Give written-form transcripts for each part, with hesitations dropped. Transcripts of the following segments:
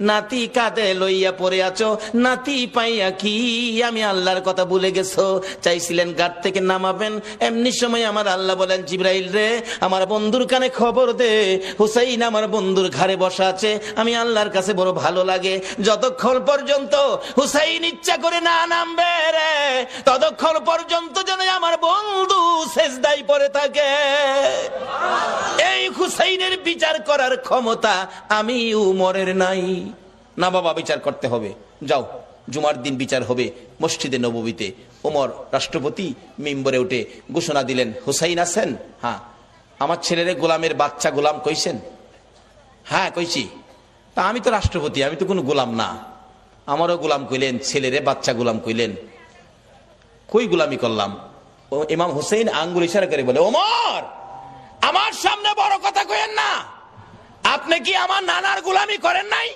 নাতি কাঁধে লইয়া পড়ে আছো, নাতি পাইয়া কি আমি আল্লাহর কথা ভুলে গেছো? চাইছিলেন ঘাট থেকে নামাবেন, এমনি সময় আমার আল্লাহ বলেন, জিবরাইল রে আমার বন্ধুর কানে খবর দে, হুসাইন আমার বন্ধুর ঘাড়ে বসা আছে। আমি আল্লাহর কাছে বড় ভালো লাগে, যতক্ষণ পর্যন্ত হুসাইন ইচ্ছা করে না নামবে রে, ততক্ষণ পর্যন্ত যেন আমার বন্ধু সেজদায় পড়ে থাকে। এই হুসাইনের বিচার করার ক্ষমতা আমি উমরের নাই। না বাবা, বিচার করতে হবে, যাও জুমার দিন বিচার হবে মসজিদে নববীতে। ওমর রাষ্ট্রপতি মিম্বরে উঠে ঘোষণা দিলেন, হুসাইন আছেন? হ্যাঁ। আমার ছেলেরে গোলামের বাচ্চা গোলাম কইছেন? হ্যাঁ কইছি। তা আমি তো রাষ্ট্রপতি, আমি তো কোনো গোলাম না, আমারও গোলাম কইলেন, ছেলেরে বাচ্চা গোলাম কইলেন, কই গোলামি করলাম? ইমাম হুসাইন আঙ্গুল ইশারা করে বলে, ওমর আমার সামনে বড় কথা কইেন না, আপনি কি আমার নানার গোলামি করেন নাই?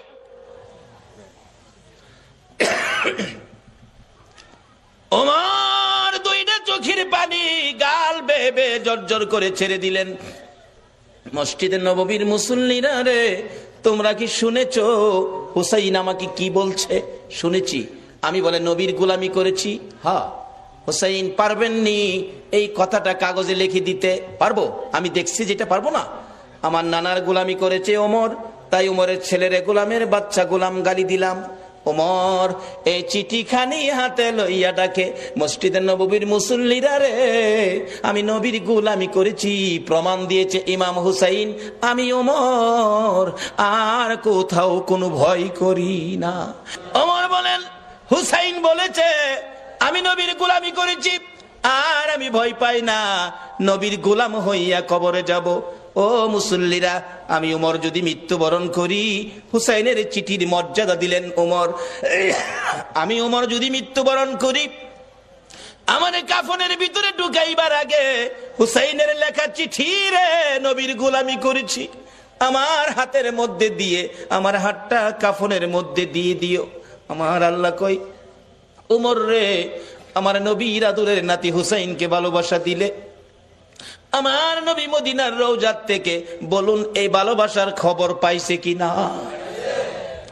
ওমর দুইটা চোখের পানি গাল বেয়ে বেয়ে জর্জর করে ছেড়ে দিলেন। মসজিদে নববীর মুসল্লিরা রে, তোমরা কি শুনেছো হুসাইন আমাকে কি বলছে? শুনেছি। আমি বলে নবীর গোলামি করেছি। হ্যাঁ। হুসাইন পারবেননি এই কথাটা কাগজে লিখে দিতে? পারবো। আমি দেখছি যেটা পারবো না। আমার নানার গোলামি করেছে ওমর, তাই ওমরের ছেলেরে গোলামের বাচ্চা গোলাম গালি দিলাম। ওমর এই চিঠিখানি হাতে লইয়া ডাকে, মসজিদের নববীর মুসল্লিরা রে, আমি নবীর গোলামি করেছি, প্রমাণ দিয়েছে ইমাম হুসাইন। আমি ওমর আর কোথাও কোনো ভয় করি না। ওমর বলেন, হুসাইন বলেছে আমি নবীর গোলামি করেছি আর আমি ভয় পাই না, নবীর গোলাম হইয়া কবরে যাব। ও মুসল্লিরা, আমি ওমর যদি মৃত্যুবরণ করি, হুসাইনের চিঠির মর্যাদা দিলেন ওমর, আমি ওমর যদি মৃত্যুবরণ করি, আমার কাফনের ভিতরে ঢুকাইবার আগে হুসাইনের লেখা চিঠি রে, নবীর গোলামি করেছি, আমার হাতের মধ্যে দিয়ে, আমার হাতটা কাফনের মধ্যে দিয়ে দিও। আমার আল্লাহ কই, উমর রে, আমার নবীর আদরের নাতি হুসাইনকে ভালোবাসা দিলে, আমার নবী মদিনার রওজাত থেকে বলুন এই ভালোবাসার খবর পাইছে কিনা?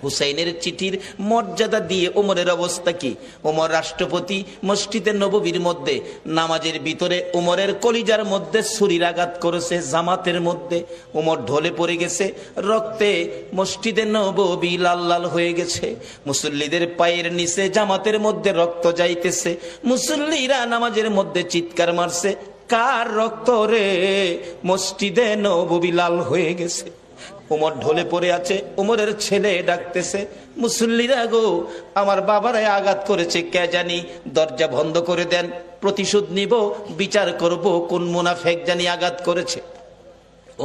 হুসাইনের চিঠির মর্যাদা দিয়ে ওমরের অবস্থা কি? ওমর রাষ্ট্রপতি, মসজিদের নববীর মধ্যে নামাজের ভিতরে ওমরের কলিজার মধ্যে ছুরির আঘাত করেছে, জামাতের মধ্যে ওমর ঢলে পড়ে গেছে, রক্তে মসজিদের নববী লাল লাল হয়ে গেছে, মুসল্লিদের পায়ের নিচে জামাতের মধ্যে রক্ত যাইতেছে, মুসল্লিরা নামাজের মধ্যে চিৎকার মারছে, কার রক্ত রে? মসজিদে নববী লাল হয়ে গেছে। ওমর ঢলে পড়ে আছে, ওমরের ছেলে ডাকতেছে, মুসল্লিরা গো, আমার বাবারাই আঘাত করেছে, কে জানি, দরজা বন্ধ করে দেন, প্রতিশোধ নিব, বিচার করব কোন মুনাফেক জানি আঘাত করেছে।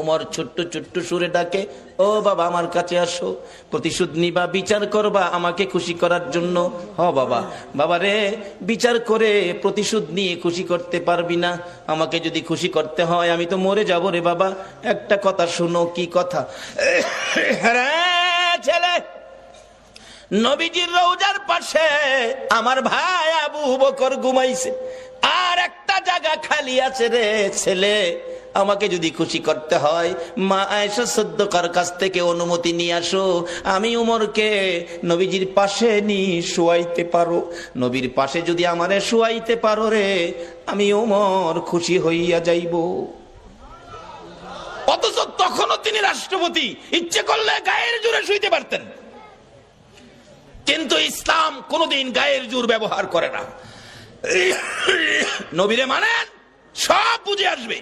ওমর ছোট্ট ছোট্ট সুরে ডাকে, ও বাবা আমার কাছে আসো, প্রতিশোধ নিবা, বিচার করবা আমাকে খুশি করার জন্য। হ বাবা। বাবা রে, বিচার করে প্রতিশোধ নিয়ে খুশি করতে পারবি না, আমাকে যদি খুশি করতে হয় আমি তো মরে যাব রে বাবা। একটা কথা শুনো। কি কথা? ছেলে, নবীজির রওজার পাশে আমার ভাই আবু বকর ঘুমাইছে, আর একটা জায়গা খালি আছে রে ছেলে, আমাকে যদি খুশি করতে হয় মা আয়েশা সিদ্দিকার কাছ থেকে অনুমতি নিয়ে আসো, আমি উমরকে নবীজির পাশে নি শুয়াইতে পারো। নবীর পাশে যদি আমারে শুয়াইতে পারো রে, আমি উমর খুশি হইয়া যাইব। অথচ তখনও তিনি রাষ্ট্রপতি, ইচ্ছে করলে গায়ের জোরে শুইতে পারতেন, কিন্তু ইসলাম কোনদিন গায়ের জোর ব্যবহার করে না। নবীরে মানেন, সব বুঝে আসবে।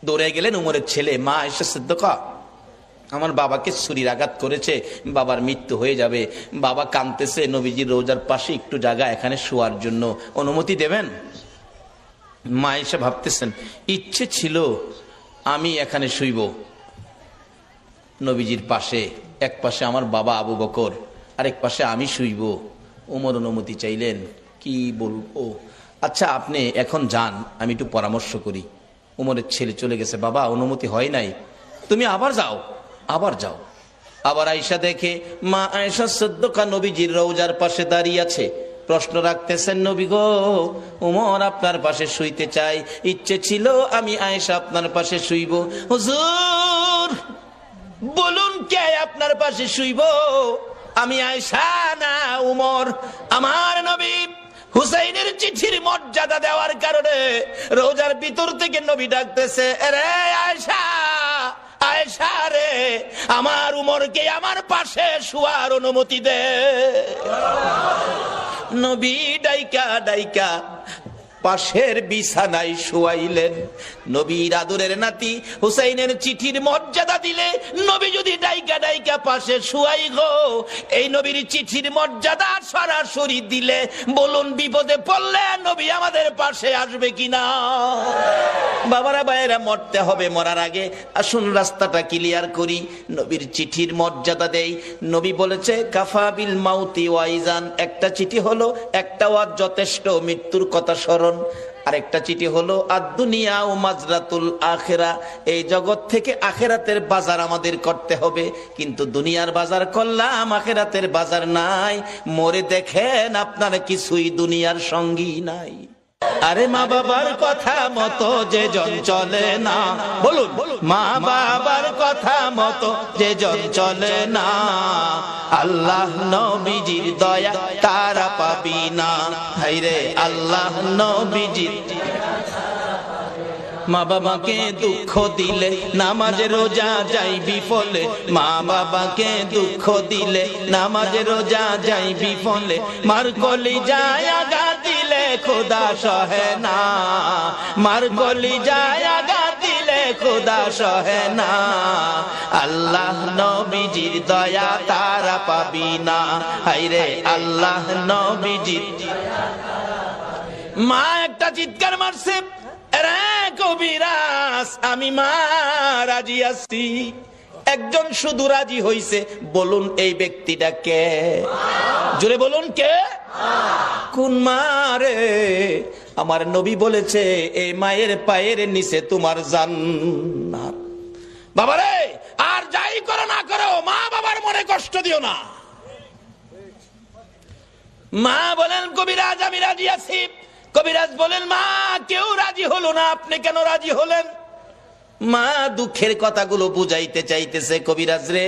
দৌড়ে গেলেন উমরের ছেলে, মা আয়েশা সিদ্দিকা, আমার বাবাকে ছুরির আঘাত করেছে, বাবার মৃত্যু হয়ে যাবে, বাবা কাঁদতেছে, নবীজির রোজার পাশে একটু জায়গা এখানে শোয়ার জন্য অনুমতি দেবেন? মা আয়েশা ভাবতেছেন, ইচ্ছে ছিল আমি এখানে শুইব নবীজির পাশে, এক পাশে আমার বাবা আবু বকর, আরেক পাশে আমি শুইব। ওমর অনুমতি চাইলেন, কি বলবো? আচ্ছা আপনি এখন যান, আমি একটু পরামর্শ করি। উমরের ছেলে চলে গেছে, বাবা অনুমতি হয় নাই, তুমি আবার যাও। আবার যাও। আবার আয়েশা দেখে মা আয়েশা সিদ্দিকা নবীজির রওজার পাশে দাঁড়িয়ে আছে, প্রশ্ন রাখতেছেন, নবী গো, উমর আপনার পাশে শুইতে চাই, ইচ্ছে ছিল আমি আয়েশা আপনার পাশে শুইব। হুজুর আপনার পাশে শুইব? আমি আয়েশা না উমর? আমার নবী হুসাইনের চিঠির মর্যাদা দেওয়ার কারণে রোজার ভিতর থেকে নবী ডাকতেছে, রে আয়েশা, আয়েশা রে, আমার উমরকে আমার পাশে শুয়ার অনুমতি দে। নবী ডাইকা ডাইকা পাশের বিছানায় শুয়াইলেন। নবীর আদরের নাতি হুসাইনের চিঠির মর্যাদা দিলে নবী যদি ডাইকা ডাইকা পাশে শুয়াই গো, এই নবীর চিঠির মর্যাদা সরাসরি দিলে বলুন বিপদে পড়লে নবী আমাদের পাশে আসবে কিনা? বাবারা ভাইয়েরা, মরতে হবে, মরার আগে আসুন রাস্তাটা ক্লিয়ার করি। নবীর চিঠির মর্যাদা দেই। নবী বলেছে কাফা বিল মাউতি ওয়াইজান, একটা চিঠি হলো একটা ওয়াজ যথেষ্ট, মৃত্যুর কথা স্মরণ। আরেকটা চিঠি হলো আদ-দুনিয়া ও মাজরাতুল আখিরা, এই জগৎ থেকে আখিরাতের বাজার আমাদের করতে হবে। কিন্তু দুনিয়ার বাজার করলাম, আখিরাতের বাজার নাই। মরে দেখেন আপনার কিছুই দুনিয়ার সঙ্গী নাই। আরে মা বাবার কথা মতো যে জন চলে না, বলুন মা বাবার কথা মতো যে জন চলে না, আল্লাহ নবীজির দয়া তারা পাবি না। হায়রে আল্লাহ নবীজির। মা বাবাকে দুঃখ দিলে নামাজ রোজা যাই বিফলে, মা বাবাকে দুঃখ দিলে নামাজ রোজা যাই বিফলে, মার কলি যায় আগা দিলে খোদা সহে না, মার কলি যায় আগা দিলে খোদা সহে না, আল্লাহ নবীজির দয়া তারা পাবি না। হায়রে আল্লাহ নবীজির। মা একটা চিৎকার মারছে, কবিরাজ আমি মা রাজি আছি। একজন শুধু রাজি হইছে, বলুন এই ব্যক্তিটা কে? জোরে বলুন কে? কোন মা রে? আমার নবী বলেছে এই মায়ের পায়ের নিচে তোমার জান্নাত। বাবারে, আর যাই করো না করো, মা বাবার মনে কষ্ট দিও না। মা বলেন কবিরাজ আমি রাজি আছি। কবিরাজ বলেন মা কেউ রাজি হলো না, আপনি কেন রাজি হলেন? মা দুঃখের কথাগুলো বুঝাইতে চাইতেছে, কবিরাজ রে,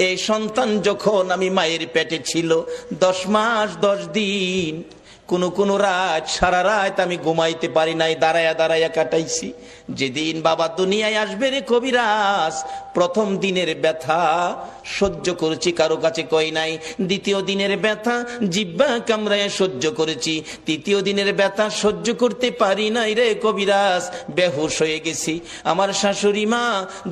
এই সন্তান যখন আমি মায়ের পেটে ছিল 10 মাস 10 দিন, কোন রাত সারা রাত আমি ঘুমাইতে পারি নাই, দাঁড়ায়া দাঁড়ায়া কাটাইছি। যেদিন বাবা দুনিয়ায় আসবে রে কবিরাজ, প্রথম দিনের ব্যথা সহ্য করেছি, কারো কাছে কই নাই। দ্বিতীয় দিনের ব্যথা জিহ্বা কামড়ায় সহ্য করেছি। তৃতীয় দিনের ব্যথা সহ্য করতে পারি নাই রে কবিরাজ, বেহুশ হয়ে গেছি। আমার শাশুড়ি মা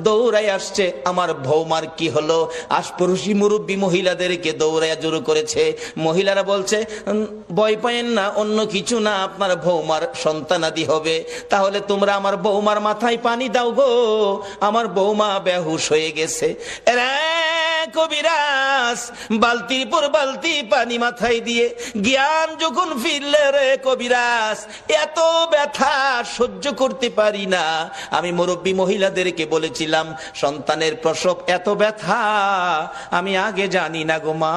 দৌড়ায় আসছে, আমার বৌমার কি হলো? আশপড়শি মুরব্বী মহিলাদেরকে দৌড়ায় জোর করেছে। মহিলারা বলছে ভয় পায়েন না, অন্য কিছু না, আপনার বৌমার সন্তানাদি হবে। তাহলে তোমরা আমার বৌমার মাথায় পানি দাও গো, আমার বৌমা বেহুশ হয়ে গেছে। কবিরাজ বালতির পর বালতি পানি মাথায় দিয়ে জ্ঞান যখন ফিরলে রে কবিরাজ, এত ব্যথা সহ্য করতে পারি না। আমি মুরব্বী মহিলাদেরকে বলেছিলাম সন্তানের প্রসব এত ব্যথা আমি আগে জানি না গো মা।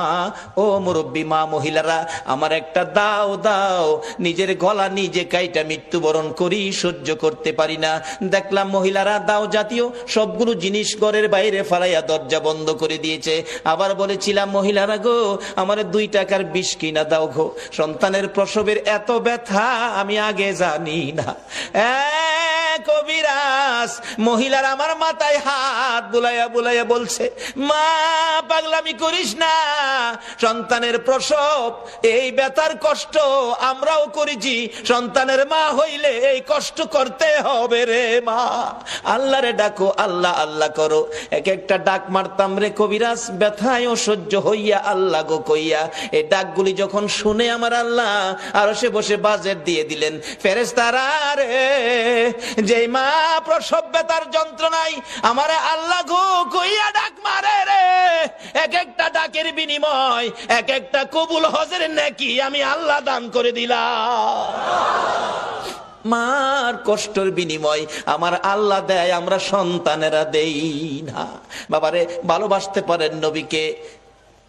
ও মুরব্বী মা মহিলারা, আমার একটা দাও দাও, নিজের গলা নিজে কাইটা মৃত্যুবরণ করি, সহ্য করতে পারি না। দেখলাম মহিলারা দাও জাতীয় সবগুলো জিনিস ঘরের বাইরে ফালাইয়া দরজা বন্ধ করে দিয়েছে। আবার বলেছিলাম মহিলারা গো, আমার 2 টাকার বিষ কিনা দাও গো, সন্তানের প্রসবের এত ব্যথা আমি আগে জানি না। কবিরাজ মহিলার আমার মাথায় হাত বুলাইয়া বুলাইয়া বলছে মা পাগলামি করিস না, সন্তানের প্রসব এই ব্যথার কষ্ট আমরাও করেছি, সন্তানের মা হইলে এই কষ্ট করতে হবে রে মা। আল্লাহ রে ডাকো, আল্লাহ আল্লাহ করো। এক একটা ডাক মারতাম রে কবিরাজ, ব্যথায় সহ্য হইয়া আল্লাহ গো কইয়া। এই ডাকগুলি যখন শুনে আমার আল্লাহ আরশে বসে বাজেট দিয়ে দিলেন। ফেরেশতারা রে, যে মা প্রসব ব্যথার যন্ত্রণায় আমার আল্লাহ গো কইয়া ডাক মারে রে, এক একটা ডাকের বিনিময় এক একটা কবুল হজের নেকি আমি আল্লাহ দান করে দিলাম। মার কষ্টের বিনিময় আমার আল্লাহ দেয়, আমরা সন্তানেরা দেই না। বাবারে, ভালোবাসতে পারেন নবীকে,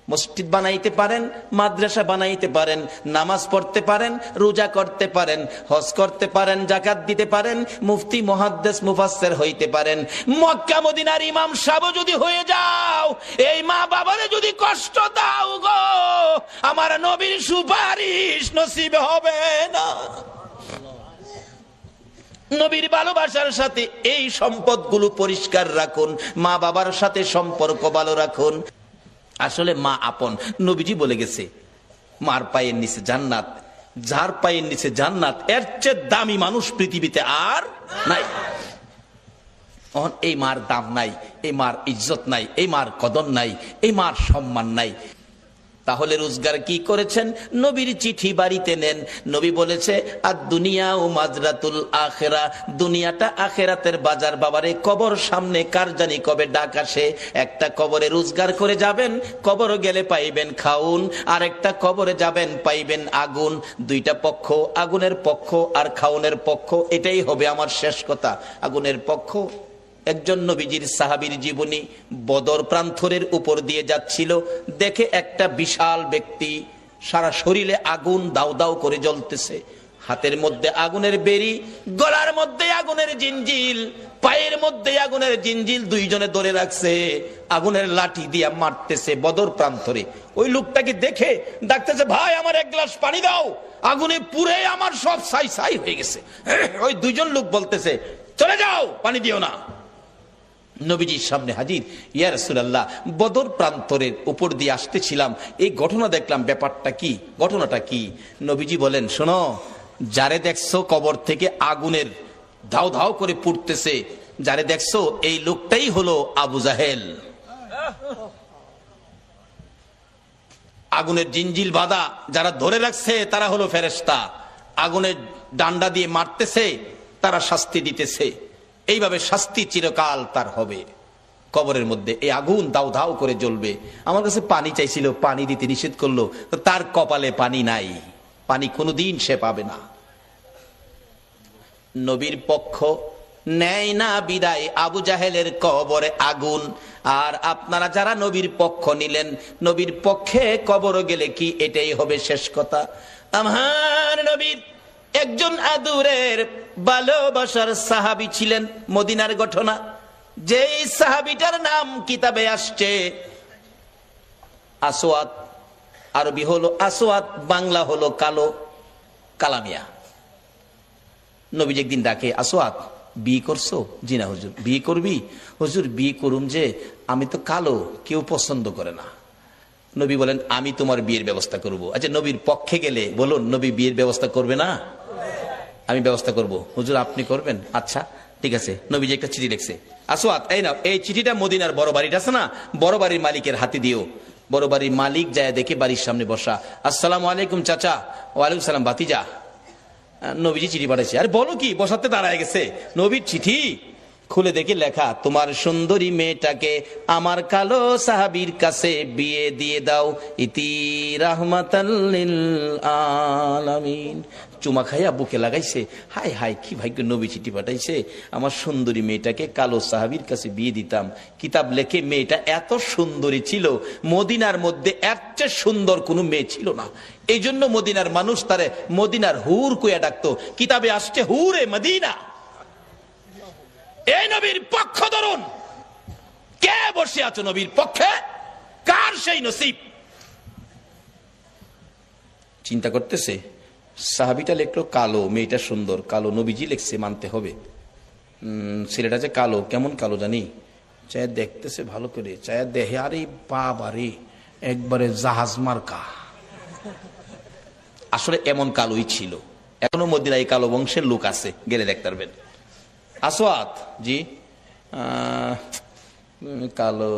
মসজিদ বানাইতে পারেন, মাদ্রাসা বানাইতে পারেন, নামাজ পড়তে পারেন, রোজা করতে পারেন, হজ করতে পারেন, যাকাত দিতে পারেন, মুফতি মুহাদ্দিস মুফাসসির হইতে পারেন, মক্কা মদিনার ইমাম সাহেব যদি হয়ে যাও, এই মা বাবারে যদি কষ্ট দাও গো, আমার নবীর সুপারিশ নসিব হবে না। নবীর ভালোবাসার সাথে এই সম্পদগুলো পরিষ্কার রাখুন, মা বাবার সাথে সম্পর্ক ভালো রাখুন। আসলে মা আপন, নবীজি বলে গেছে মার পায়ের নিচে জান্নাত, যার পায়ের নিচে জান্নাত এর চেয়ে দামি মানুষ পৃথিবীতে আর নাই। এই মার দাম নাই, এই মার ইজ্জত নাই, এই মার কদর নাই, এই মার সম্মান নাই। তাহলে রোজগার কি করেছেন? নবীর চিঠি বাড়িতে নেন। নবী বলেছে আর দুনিয়া ও মাজরাতুল আখেরা, দুনিয়াটা আখেরাতের বাজার। বাবারে, কবর সামনে, কার জানি কবে ডাক আসে। একটা কবরে রোজগার করে যাবেন, কবর গেলে পাইবেন খাউন, আর একটা কবরে যাবেন পাইবেন আগুন। দুইটা পক্ষ, আগুনের পক্ষ আর খাউনের পক্ষ। এটাই হবে আমার শেষ কথা। আগুনের পক্ষ একজন নবীজির সাহাবীর জীবনী, বদর প্রান্তরের উপর দিয়ে যাচ্ছিল, দেখে একটা বিশাল ব্যক্তি, সারা শরীরে আগুন দাউ দাউ করে জ্বলতেছে, হাতের মধ্যে আগুনের বেরি, গলার মধ্যে আগুনের জিঞ্জিল, পায়ের মধ্যে আগুনের জিঞ্জিল, দুইজনে ধরে রাখছে, আগুনের লাঠি দিয়া মারতেছে বদর প্রান্তরে। ওই লোকটাকে দেখে ডাকতেছে, ভাই আমার এক গ্লাস পানি দাও, আগুনে পুড়ে আমার সব ছাই ছাই হয়ে গেছে। ওই দুইজন লোক বলতেছে, চলে যাও, পানি দিও না। নবীজির সামনে হাজির, ইয়া রাসূলুল্লাহ, বদর প্রান্তরের উপর দিয়ে আসতেছিলাম, এই ঘটনা দেখলাম, ব্যাপারটা কি, ঘটনাটা কি? নবীজি বলেন, শোনো, যারে দেখছো কবর থেকে আগুনের ধাও ধাও করে পুড়তেছে, যারে দেখছো এই লোকটাই হলো আবু জাহেল। আগুনের জিঞ্জিল বাঁধা যারা ধরে রাখছে তারা হলো ফেরেশতা, আগুনের ডান্ডা দিয়ে মারতেছে, তারা শাস্তি দিতেছে। এইভাবে শাস্তি চিরকাল তার হবে কবরের মধ্যে। এই আগুন দাউ দাউ করে জ্বলবে। আমার কাছে পানি চাইছিল, পানি দিতে নিষেধ করলো, তার কপালে পানি নাই, পানি কোনোদিন সে পাবে না। নবীর পক্ষ নেয় না বিদায়, আবু জাহেলের কবরে আগুন। আর আপনারা যারা নবীর পক্ষ নিলেন, নবীর পক্ষে কবর গেলে কি এটাই হবে শেষ কথা? আমার নবীর একজন আদুরের ভালোবাসার সাহাবী ছিলেন, মদিনার ঘটনা। যেই সাহাবীটার নাম কিতাবে আসছে আসওয়াদ, আরবি হলো আসওয়াদ, বাংলা হলো কালো, কালামিয়া। নবীজি একদিন ডাকে, আসওয়াদ বিয়ে করছো? জি না হুজুর। বিয়ে করবি? হুজুর বিয়ে করুম, যে আমি তো কালো, কেউ পছন্দ করে না। নবী বলেন, আমি তোমার বিয়ের ব্যবস্থা করব। আচ্ছা, নবীর পক্ষে গেলে বলুন, নবী বিয়ের ব্যবস্থা করবে না? আমি ব্যবস্থা করব। হুজুর আপনি করবেন? আচ্ছা ঠিক আছে। নবীজি একটা চিঠি লিখছে, আসওয়াদ এই নাও, এই চিঠিটা মদিনার বড় বাড়িটা আছে না, বড় বাড়ির মালিকের হাতে দিও। বড় বাড়ির মালিক যায় দেখে বাড়ির সামনে বসা, আসসালামু আলাইকুম চাচা। ওয়ালাইকুম সালাম ভাতিজা। নবীজি চিঠি পাঠাইছে। আরে বলো কি, বসাতে দাঁড়ায় গেছে। নবীর চিঠি খুলে দেখে লেখা, তোমার সুন্দরী মেয়েটাকে আমার কালো সাহাবীর কাছে বিয়ে দিয়ে দাও, ইতি রাহমাতাল লিল আলামিন। চুমা খাইয়া বুকে লাগাইছে, হাই হাই কি ভাগ্য, নবী চিঠি পাঠাইছে, আমার সুন্দরী মেয়েটাকে কালো সাহাবীর কাছে বিয়ে দিতাম। কিতাব লেখে মেয়েটা এত সুন্দরী ছিল, মদিনার মধ্যে এর চেয়ে সুন্দর কোনো মেয়ে ছিল না। এই জন্য মদিনার মানুষ তারে মদিনার হুর কইয়া ডাকতো। কিতাবে আসছে হুরে মদিনা। এই নবীর পক্ষ ধরুন, কে বসে আছো নবীর পক্ষে? কার সেই নসিব? চিন্তা করতেছে, সাহাবীটা লিখলো কালো, মেয়েটা সুন্দর, কালো। নবীজি লিখছে, মানতে হবে। ছেলেটা যে কালো, কেমন কালো জানি, চায় দেখতেছে ভালো করে, চায় দেহে, আরে বাবারে একবারে জাহাজ মার্কা। আসলে এমন কালোই ছিল। এখনো মদিনায় কালো বংশের লোক আছে, গেলে দেখতে পারবেন। আসওয়াদ জি, কালো,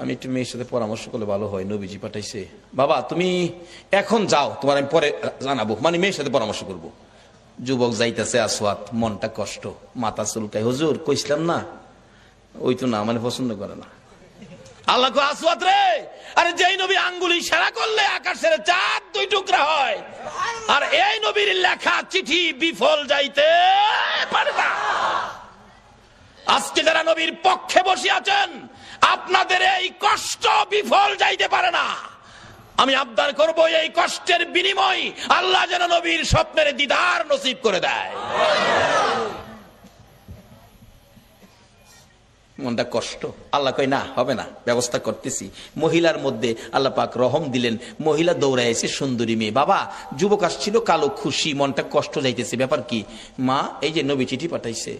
আমি একটু মেয়ের সাথে পরামর্শ করলে ভালো হয়, নবীজি পাঠাইছে। বাবা তুমি এখন যাও, তোমার আমি পরে জানাবো, মানে মেয়ের সাথে পরামর্শ করব। যুবক যাইতেছে, আসওয়াদ মনটা কষ্ট, মাথা চুলকায়, হুজুর কইছিলাম না, ওই তো না, মানে পছন্দ করে না। আল্লাহ কো, আসওয়াদ রে, আরে যেই নবী আঙ্গুলি ইশারা করলে আকাশের চাঁদ দুই টুকরা হয়, আর এই নবীর লেখা চিঠি বিফল যাইতে পারে না। আজকে যারা নবীর পক্ষে বসে আছেন, আপনাদের এই কষ্ট বিফল যাইতে পারে না। আমি আবদার করব, এই কষ্টের বিনিময় আল্লাহ যেন নবীর স্বপ্নের দিদার নসিব করে দেয়। মনটা কষ্ট। আল্লাহ কয় না, হবে না, ব্যবস্থা করতেছি। মহিলার মধ্যে আল্লাহ পাক রহম দিলেন, মহিলা দৌড়ায় এসে সুন্দরী মেয়ে। বাবা যুবক আসছিল, কালো, খুশি, মনটা কষ্ট যাইতেছে, ব্যাপার কি? মা এই যে নবী চিঠি পাঠাইছে,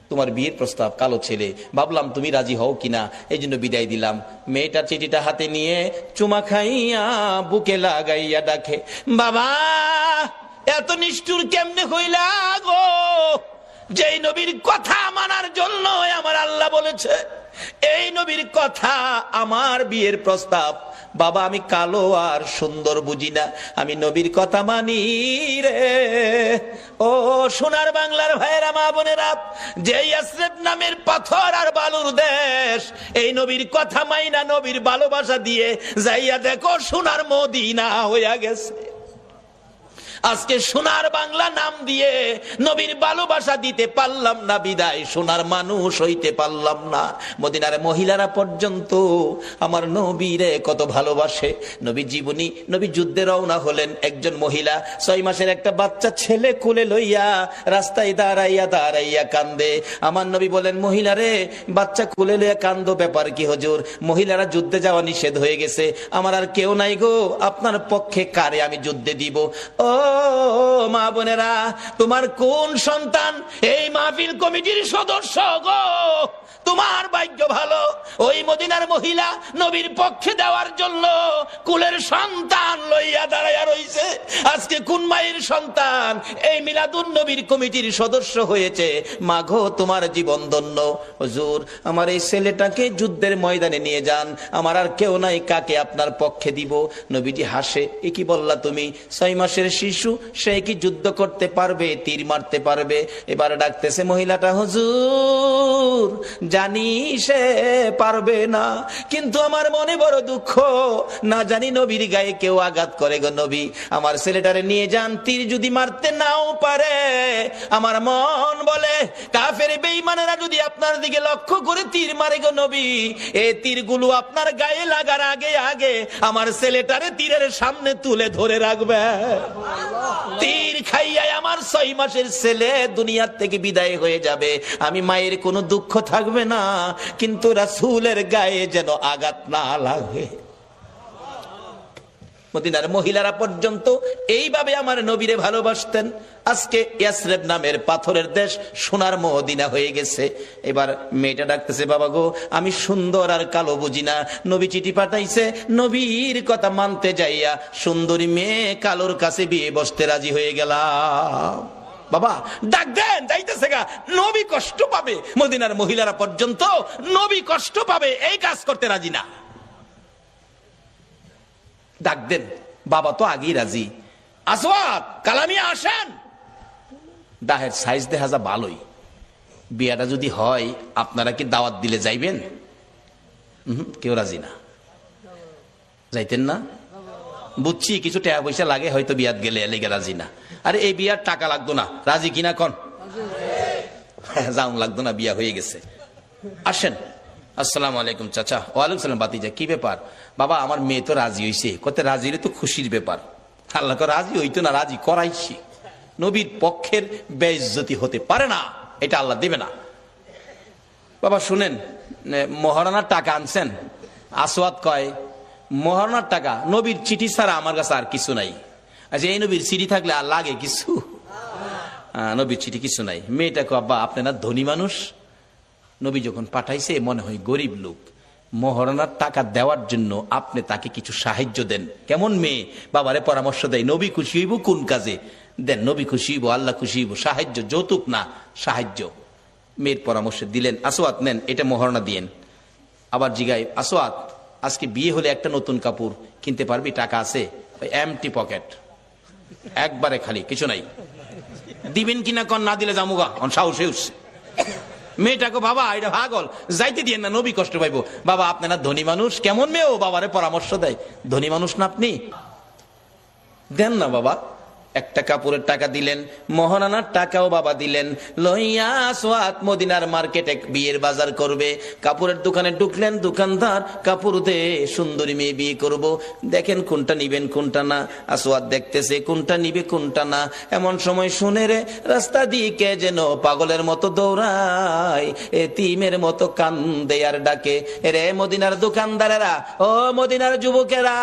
তোমার বিয়ের প্রস্তাব, কালো ছেলে, ভাবলাম তুমি রাজি হও কিনা, এই জন্য বিদায় দিলাম। মেয়েটার চিঠিটা হাতে নিয়ে চুমা খাইয়া বুকে লাগাইয়া ডাকে, বাবা এত নিষ্ঠুর কেমনে হইলা গো? যেই নবীর কথা মানার জন্য আমার আল্লাহ বলেছে, এই নবীর কথা আমার বিয়ের প্রস্তাব। বাবা আমি কালো আর সুন্দর বুঝি না, আমি নবীর কথা মানি রে। ও সোনার বাংলার ভাইয়েরা, মা বোনেরা, যে ইয়াসরিব নামের পাথর আর বালুর দেশ, এই নবীর কথা মাইনা নবীর ভালোবাসা দিয়ে যাইয়া দেখো সোনার মদিনা হইয়া গেছে। আজকে সোনার বাংলা নাম দিয়ে নবীর ভালোবাসা দিতে পারলাম না, বিদায় সোনার মানুষ হইতে পারলাম না। মদিনার মহিলারা পর্যন্ত আমার নবীরে কত ভালোবাসে। নবী জীবনী, নবী যুদ্ধে রওনা হলেন, একজন মহিলা 6 মাসের একটা বাচ্চা ছেলে কোলে লইয়া রাস্তায় দাঁড়াইয়া দাঁড়াইয়া কান্দে। আমার নবী বলেন, মহিলারে বাচ্চা কোলে লইয়া কান্দো, ব্যাপার কি হুজুর? মহিলারা যুদ্ধে যাওয়া নিষেধ হয়ে গেছে, আমার আর কেউ নাই গো, আপনার পক্ষে কারে আমি যুদ্ধে দিব? ও মা বোনেরা, তোমার কোন সন্তান এই মাহফিল কমিটির সদস্য গো? তোমার ভাগ্য ভালো, ওই মদিনার মহিলা নবীর পক্ষে দেওয়ার জন্য কুলের সন্তান লইয়া দাঁড়াইয়া রইছে। আজকে কোন মায়ের সন্তান এই মিলাদুন নবীর কমিটির সদস্য হয়েছে? মাগো তোমার জীবন ধন্য। হুজুর আমার এই ছেলেটাকে যুদ্ধের ময়দানে নিয়ে যান, আমার আর কেউ নাই, কাকে আপনার পক্ষে দিব? নবীজি হাসে, এ কি বললা তুমি? 6 মাসের শিশু, সে কি যুদ্ধ করতে পারবে, তীর মারতে পারবে? এবার ডাকতেছে মহিলাটা, হুজুর জানি সে পারবে না, কিন্তু আমার মনে বড় দুঃখ, না জানি নবীর গায়ে কেউ আঘাত করে গো নবী, আমার ছেলেটারে নিয়ে যান, তীর যদি মারতে নাও পারে, আমার মন বলে কাফের বেঈমানেরা যদি আপনার দিকে লক্ষ্য করে তীর মারে গো নবী, এই তীরগুলো আপনার গায়ে লাগার আগে আগে আমার ছেলেটারে তীরের সামনে তুলে ধরে রাখবে। তীর খাইয়া আমার 6 মাসের ছেলে দুনিয়ার থেকে বিদায় হয়ে যাবে, আমি মায়ের কোনো দুঃখ থাকবে না, কিন্তু রাসূলের গায়ে যেন আঘাত না লাগে। মদিনার মহিলারা পর্যন্ত এইভাবে আমার নবীরে ভালোবাসতেন। আজকে ইয়াসরিব নামের পাথরের দেশ সোনার মদিনা হয়ে গেছে। এবার মেয়েটা ডাকতেছে, বাবা গো আমি সুন্দর আর কালো বুঝি না, নবী চিঠি পাঠাইছে, নবীর কথা মানতে যাইয়া সুন্দরী মেয়ে কালোর কাছে বিয়ে বসতে রাজি হয়ে গেলাম। বাবা ডাক দেন, যাইতেছে গা, নবী কষ্ট পাবে। মদিনার মহিলারা পর্যন্ত নবী কষ্ট পাবে এই কাজ করতে রাজি না। ডাক দেন, বাবা তো আগেই রাজি। আসওয়াদ কালামিয়া আসেন, দাহের সাইজ দেখা যা ভালোই, বিয়াটা যদি হয় আপনারা কি দাওয়াত দিলে যাইবেন? কেউ রাজি না, যাইতেন না? বুঝছি কিছু টাকা পয়সা লাগে হয়তো বিয়াত গেলে, লেগে রাজি না। আরে এই বিয়ার টাকা লাগতো না, রাজি কিনা কন? যাও লাগতো না, বিয়া হয়ে গেছে। আসেন। আসসালামু আলাইকুম চাচা। ওয়ালাইকুম সালাম বাতিজা, কি ব্যাপার? বাবা আমার মেয়ে তো রাজি হইছে। কত রাজি হইলে তো খুশির ব্যাপার। আল্লাহ রাজি হইতো না, রাজি করাইছি। নবীর পক্ষের বেইজ্জতি হতে পারে না, এটা আল্লাহ দেবে না। বাবা শুনেন, মহারণার টাকা আনছেন? আসওয়াদ কয়, মহারণার টাকা? নবীর চিঠি ছাড়া আমার কাছে আর কিছু নাই। আচ্ছা এই নবীর চিঠি থাকলে আর লাগে কিছু? নবীর চিঠি কিছু নাই। মেয়েটাকে, আব্বা আপনি না ধনী মানুষ, নবী যখন পাঠাইছে মনে হয় গরিব লোক, মহারণার টাকা দেওয়ার জন্য আপনি তাকে কিছু সাহায্য দেন। কেমন মেয়ে, বাবারে পরামর্শ দেয়, নবী খুশি হইব কোন কাজে, দেন নবী খুশি হইব, আল্লাহ খুশি হইব, সাহায্য, যৌতুক না সাহায্য। মেয়ের পরামর্শ দিলেন, আসওয়াদ নেন এটা মহারণা দিয়েন। আবার জিগায়, আসওয়াদ আজকে বিয়ে হলে একটা নতুন কাপড় কিনতে পারবি, টাকা আছে? এমটি পকেট, একবারে খালি, কিছু নাই। দিবেন কিনা কন? না দিলে জামুগা, সাহসে উঠছে। মেয়েটাকে, বাবা এটা ভাগল, যাইতে দিয়েন না, নবী কষ্ট পাইবো। বাবা আপনারা ধনী মানুষ, কেমন মেয়েও বাবারে পরামর্শ দেয়, ধনী মানুষ না আপনি, দেন না বাবা। একটা কাপড়ের টাকা দিলেন, মহারানার টাকাও বাবা দিলেন। লইয়া সোয়াত মদিনার মার্কেটে বিয়ের বাজার করবে। কাপড়ের দোকানে ঢুকলেন, দোকানদার কাপড় দে, সুন্দরী মেয়ে বিয়ে করব, দেখেন কোনটা নিবেন কোনটা না। আসওয়াত দেখতেছে কোনটা নিবে কোনটা না। এমন সময় শুনে রে রাস্তা দিকে যেন পাগলের মতো দৌড়ায়, এতিমের মতো কান্দে আর ডাকে, রে মদিনার দোকানদারেরা, ও মদিনার যুবকেরা,